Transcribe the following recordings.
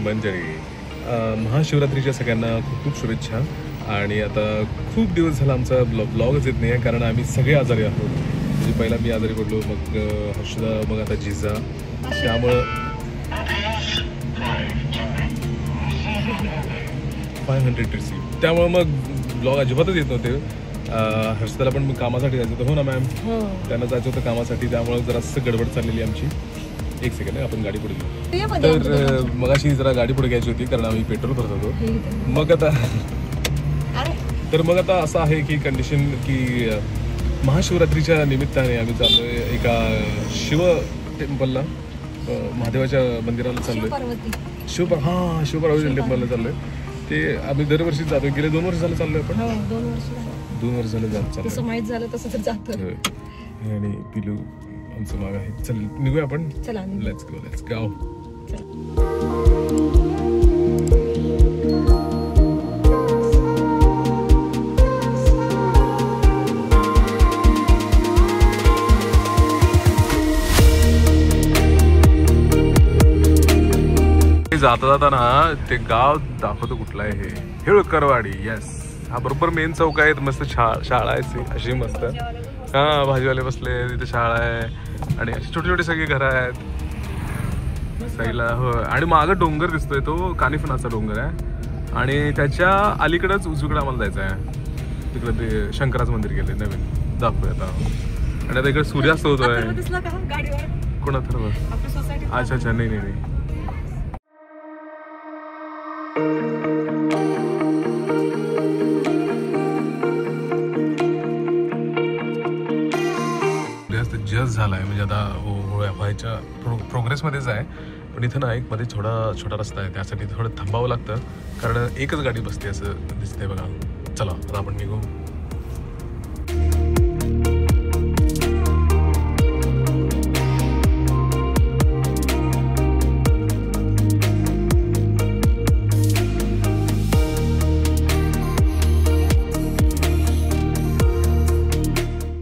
मंजरी महाशिवरात्रीच्या सगळ्यांना खूप खूप शुभेच्छा. आणि आता खूप दिवस झाला आमचा ब्लॉगच येत नाही आहे, कारण आम्ही सगळे आजारी आहोत. म्हणजे पहिला मी आजारी पडलो, मग हर्षदा, मग आता जिजा. त्यामुळं 500 रिसीव, त्यामुळं मग ब्लॉग अजिबातच येत नव्हते. हर्षदाला पण कामासाठी जायचं होतं. हो ना मॅम, त्यांना जायचं होतं कामासाठी, त्यामुळं जरासं गडबड चाललेली आमची. एक सेकंड आहे, आपण गाडी पुढे घेऊ. तर मग अशी जरा गाडी पुढे घ्यायची होती, कारण आम्ही पेट्रोल भरत होतो. मग आता असं आहे की कंडिशन की महाशिवरात्रीच्या निमित्ताने आम्ही चाललोय एका शिव टेम्पलला, महादेवाच्या मंदिराला चाललोय. शिवपार्वती टेम्पलला चाललोय. ते आम्ही दरवर्षी जातोय. गेले 2 वर्ष झालं चाललोय. आपण 2 वर्ष झालं जात माहित झालं तसं तर जातोय. आणि पिलू आमचं माग आहे. चल निघूया आपण. चला लेट्स गो. जाता जाताना ते गाव दाखवतो कुठलं आहे हे. हेळकरवाडी. येस, हा बरोबर मेन चौक आहे. मस्त शाळा आहे अशी मस्त. हा, भाजीवाले बसले तिथे, शाळा आहे आणि अशी छोटी छोटी सगळी घरं आहेत साईला. हो, आणि मागं डोंगर दिसतोय, तो कानिफनाचा डोंगर आहे. आणि त्याच्या अलीकडेच उजवीकडे आम्हाला जायचं आहे. तिकडे ते शंकराचं मंदिर गेले नवीन, दाखवूया आता. आणि आता इकडे सूर्यास्त होतोय. कोणा ठरवलं? अच्छा, नाही. जस्ट झालाय, म्हणजे आता व्हायच्या प्रोग्रेसमध्येच आहे. पण इथं ना एक मध्ये छोटा रस्ता आहे, त्यासाठी थोडं थांबावं लागतं, कारण एकच गाडी बसते असं दिसतंय बघा. चला आता आपण निघू.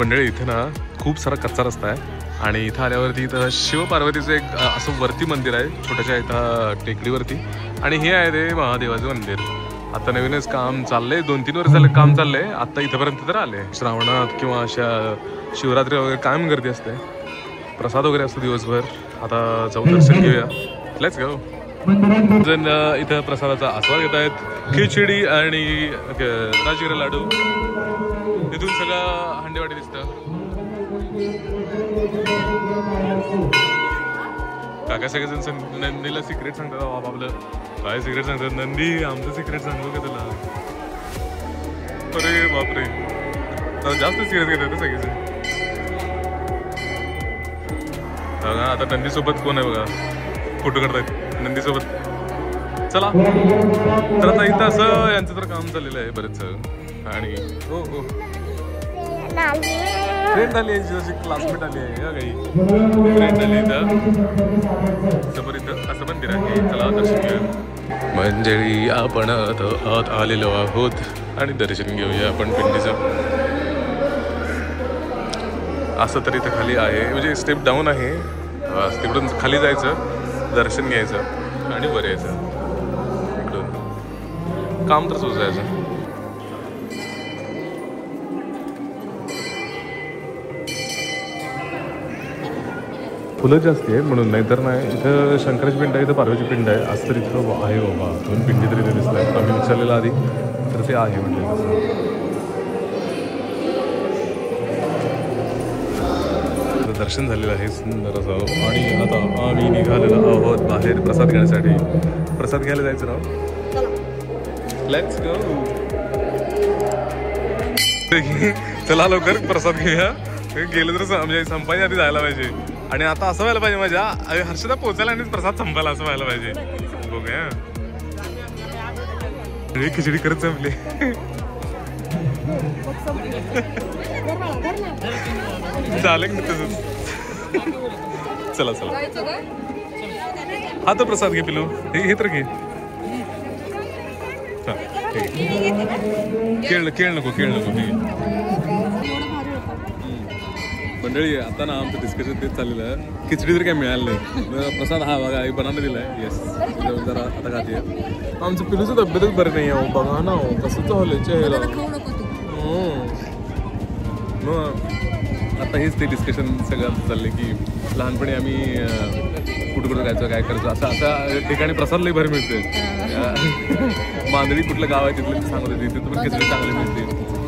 मंडळी, इथे ना खूप सारा कच्चा रस्ता आहे. आणि इथं आल्यावरती इथं शिवपार्वतीचं एक असं वरती मंदिर आहे, छोट्याशा इथं टेकडीवरती. आणि हे आहे ते महादेवाचं मंदिर. आता नवीनच काम चाललंय, 2-3 वर्ष झालं काम चाललंय. आता इथंपर्यंत तर आले. श्रावणात किंवा अशा शिवरात्री वगैरे कायम गर्दी असते, प्रसाद वगैरे असतो दिवसभर. आता जाऊन दर्शन घेऊया. Let's go. जण इथं प्रसादाचा आस्वाद घेत आहेत. खिचडी आणि राजगिरा लाडू. तिथून सगळं हंडेवाडी दिसतं. काका सगळेजण नंदीला सिक्रेट सांगतात. बाबा आपलं काय सिक्रेट सांगतात? नंदी आमचं सिक्रेट सांगू का तुला? अरे बापरे, जास्त सिरियस घेतात ते सगळेजण. बघा आता नंदी सोबत कोण आहे बघा, फोटो काढतायत नंदी सोबत. चला तर आता इथं असं यांचं तर काम चाललेलं आहे बरेच. आणि हो फ्रेंड आली आहे, जशी क्लासमेट आली आहे काही फ्रेंड आली इथं. समोर इथं असं मंदिर आहे. चला दर्शन घेऊया. मंडळी, आपण आत आलेलो आहोत आणि दर्शन घेऊया आपण पिंडीचं. असं तर इथं खाली आहे, म्हणजे स्टेप डाऊन आहे. तिकडून खाली जायचं, दर्शन घ्यायचं आणि वर यायचं. इकडून काम तर सुचायचं. फुलं जास्ती आहेत म्हणून, नाहीतर नाही. इथं शंकराची पिंड आहे, इथं पार्वतीची पिंड आहे. असं तर इथं आहे बाबा. 2 पिंडी तरी इथे दिसत आहेत. आम्ही विचारलेलं आधी, तर ते आहे म्हणजे तसं. दर्शन झालेलं आहे सुंदर असं. आणि आता आम्ही निघालेलो आहोत बाहेर प्रसाद घेण्यासाठी. प्रसाद घ्यायला जायचं ना. Let's go. चला लवकर प्रसाद घेऊया. गेलं तर म्हणजे संपायच्या आधी जायला पाहिजे. आणि आता असं व्हायला पाहिजे, माझ्या हर्षदा पोचायला आणि प्रसाद संपायला असं व्हायला पाहिजे. बघूया. खिचडी करत संपली. चालेल तसंच. चला हा तो प्रसाद घे पिलू. हे तर घे. केळ नको. मंडळी आता ना आमचं डिस्कशन तेच चाललेलं आहे, खिचडी तर काही मिळालं नाही. प्रसाद हा बघा आई बनाना दिलाय. येस जरा आता खाते. आमचं पिलूचं तब्येतच बरं नाही आहे. बघा ना कसं झालं चेहरा. मग आता हेच ते डिस्कशन सगळं चाललंय की लहानपणी आम्ही कुठं कुठं जायचं काय करायचं असं अशा ठिकाणी प्रसादलाही भर मिळते. मांदळी कुठलं गाव आहे तिथलं सांगत होती तिथं पण खिचडी चांगली मिळते.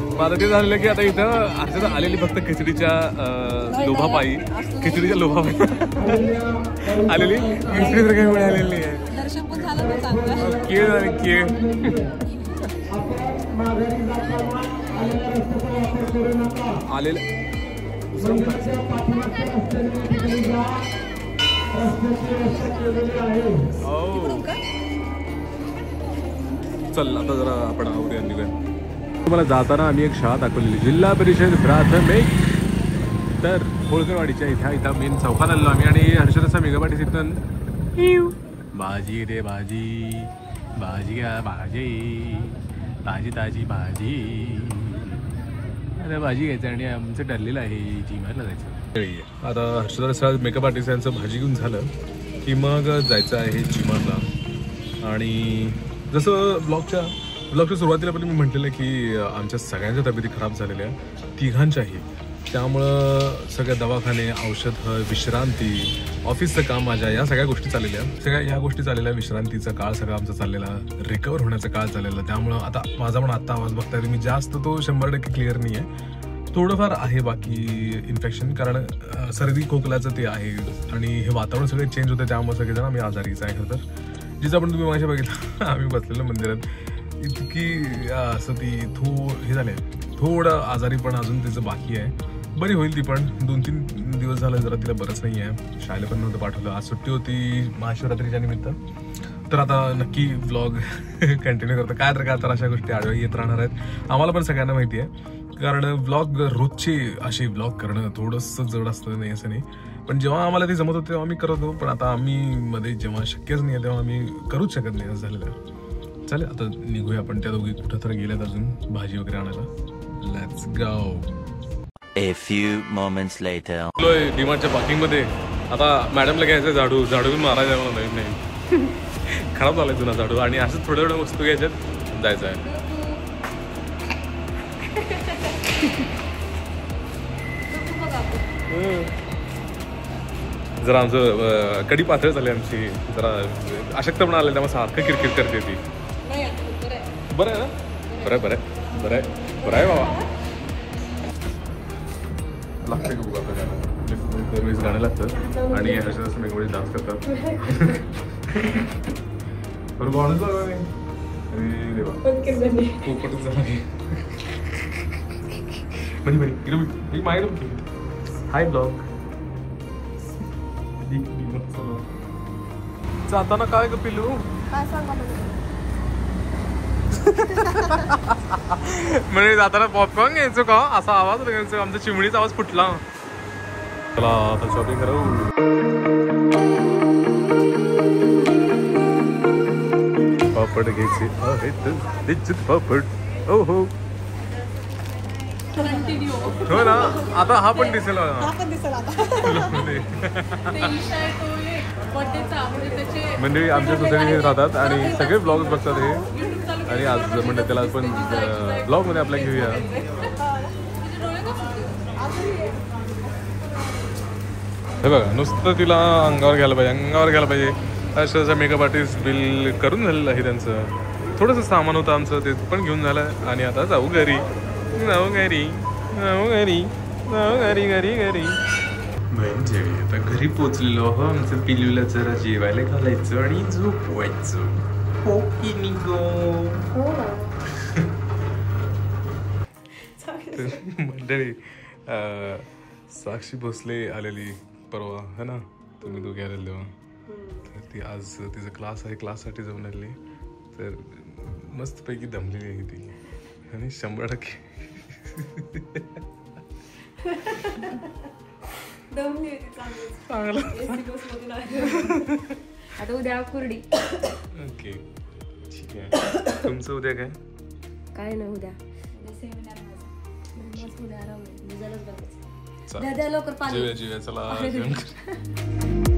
मग आता ते झालेलं की आता इथं अर्चना आलेली फक्त खिचडीच्या लोभापायी खिचडीच्या लोभापायी आलेली खिचडी तर काही मिळालेली आहे. केळ आणि केळ आलेले चल आता जरा आपण आवरूया निघूया. तुम्हाला जाताना आम्ही एक शाळा दाखवलेली जिल्हा परिषद प्राथमिक. तर होळकरवाडीच्या इथं मेन चौकात आलो आम्ही आणि हर्षदाचा मेगापाटी तिथून भाजी रे भाजी भाजी घ्या भाजी ताजी ताजी भाजी. आता भाजी घ्यायचं आणि आमचं ठरलेलं आहे जिमाला जायचं. आता हर्षदा मेकअप आर्टिस्ट यांचं भाजी घेऊन झालं की मग जायचं आहे जिमाला. आणि जसं ब्लॉगच्या सुरुवातीला पण मी म्हटलेलं की आमच्या सगळ्यांच्या तब्येती खराब झालेल्या तिघांच्याही. त्यामुळं सगळ्या दवाखाने औषधं विश्रांती ऑफिसचं काम माझ्या या सगळ्या गोष्टी चाललेल्या विश्रांतीचा काळ सगळा आमचा चाललेला रिकवर होण्याचा काळ चाललेला. त्यामुळं आता माझा पण आत्ता आवाज बघताय तुम्ही जास्त तो 100% क्लिअर नाही आहे. थोडंफार आहे बाकी इन्फेक्शन कारण सर्दी खोकल्याचं ते आहे आणि हे वातावरण सगळे चेंज होतं त्यामुळे सगळेजण आम्ही आजारीच आहे. खरं तर जिचं पण तुम्ही माझ्या बघितलं आम्ही बसलेलं मंदिरात इतकी असं ती हे झालंय थोडं आजारी पण अजून त्याचं बाकी आहे. बरी होईल ती पण 2-3 दिवस झालं जरा तिला बरंच नाही आहे. शाळेला पण नव्हतं पाठवलं. आज सुट्टी होती महाशिवरात्रीच्या निमित्त. तर आता नक्की व्लॉग कंटिन्यू करतो. काय तर अशा गोष्टी आडव्या येत राहणार आहेत. आम्हाला पण सगळ्यांना माहिती आहे कारण व्लॉग रोजची अशी व्लॉग करणं थोडंसं जड असतं नाही असं नाही. पण जेव्हा आम्हाला ते जमत होतं तेव्हा आम्ही करत होतो. पण आता आम्ही मध्ये जेव्हा शक्यच नाही आहे तेव्हा आम्ही करूच शकत नाही असं झालेलं आहे. चालेल आता निघूया आपण. त्या दोघी कुठं तर गेल्यात अजून भाजी वगैरे आणायला. Let's go. A few moments later. डीमार्टच्या पार्किंग मध्ये आता मॅडमला घ्यायचं झाडू घेऊन मारायचं आहे मला. नाही खराब झालाय जुना झाडू आणि असं थोड्या थोड्या वस्तू घ्यायच्यात जायचं आहे. जरा आमचं कडी पातळ झाली आमची जरा अशक्त पण आले त्यामुळे सारखं किरकिर करते ती. बरं आहे ना बरं आहे बाबा. लागते का बघा आपल्याला दरवेळेस गाणं लागतं आणि हर्षदा मेघवडी डान्स करतात. बरं गाणंच लागलं नाही. अरे देवा पोपटच झाला नाही. बरी माहिती हाय ब्लॉग जाताना काय ग पिलू म्हणजे जाताना पॉपकॉर्न घ्यायचो का असा आवाज घ्यायचो. आमचा चिमणीचा आवाज फुटला. चला आता शॉपिंग करू. पापड घ्यायचे पापड. हो हो हो ना आता हा पण दिसेल. म्हणजे आमच्या सोसायटीत राहतात आणि सगळे ब्लॉग्स बघतात हे. आणि आज म्हणजे त्याला पण ब्लॉग मध्ये आपल्या घेऊया. हे बघा नुसतं तिला अंगावर घ्यायला पाहिजे. अशा मेकअप आर्टिस्ट बिल करून झालेलं आहे त्यांचं. थोडंसं सामान होतं आमचं ते पण घेऊन झालं आणि आता जाऊ घरी. म्हणजे आता घरी पोचलेलो हो. आमचं पिलूला जरा जेवायला घालायचं आणि झोपवायचं. हो की निघो. मंडळी साक्षी भोसले आलेली परवा है ना तुम्ही दोघे आलेले तेव्हा. तर ती आज तिचा क्लास आहे क्लाससाठी जाऊन आली. तर मस्तपैकी दमलेली आहे ती आणि 100% आता उद्या कुरडी. ओके ठीक आहे. तुमचं उद्या काय नाही उद्या चला. द्या द्या लवकर पाणी जेव्या चला जेवण करू.